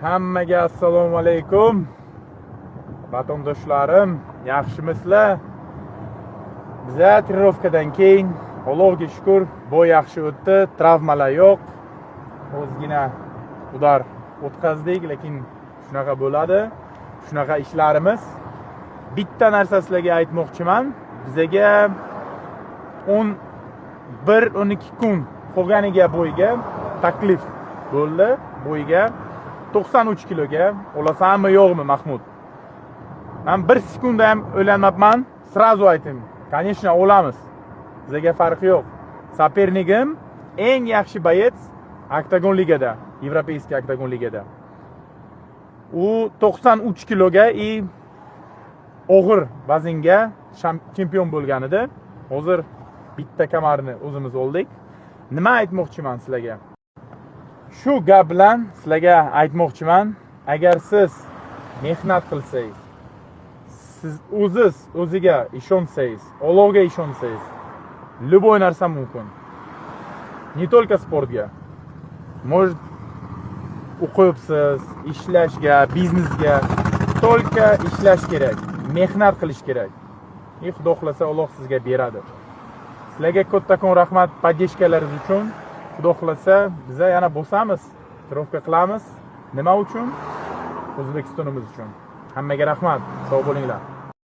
Hammaga assalomu alaykum. Vatandoshlarim, yaxshimisizlar? Biza trenirovkadan keyin Allohga shukr, bu yaxshi o'tdi, travmalar yo'q. O'zgina udar o'tkazdik, lekin shunaqa bo'ladi. Shunaqa ishlarimiz. Bitta narsa sizlarga aytmoqchiman. Bizaga 11-12 kun qolganiga bo'yiga taklif bo'ldi. Bo'yiga 93 kiloga olasanmi yo'qmi Mahmud? Men 1 sekunda ham o'ylanmabman. Srazu ayting. Конечно, olamiz. Bizaga farqi yo'q. Sopernikim eng yaxshi boyets Oktagon ligada, Yevropeyskiy Oktagon ligada. U 93 kiloga og'ir vaznga chempion bo'lgan edi. Hozir bitta kamarni o'zimiz oldik. Nima aytmoqchiman sizlarga? Shu gap bilan sizlarga aytmoqchiman, agar siz mehnat qilsangiz, siz o'ziga ishonsangiz, Allohga ishonsangiz, любой narsa mumkin. Не только sportga. Может o'qiyapsiz, ishlashga, biznesga, только ishlash kerak, mehnat qilish kerak. Xudo xolasa Alloh sizga beradi. Sizlarga kattakon rahmat podдержкаларingiz uchun. Xudo xolasa biza yana bosamiz, trenirovka qilamiz. Nima uchun? O'zbekistonimiz uchun. Hammaga rahmat. Sog' bo'linglar.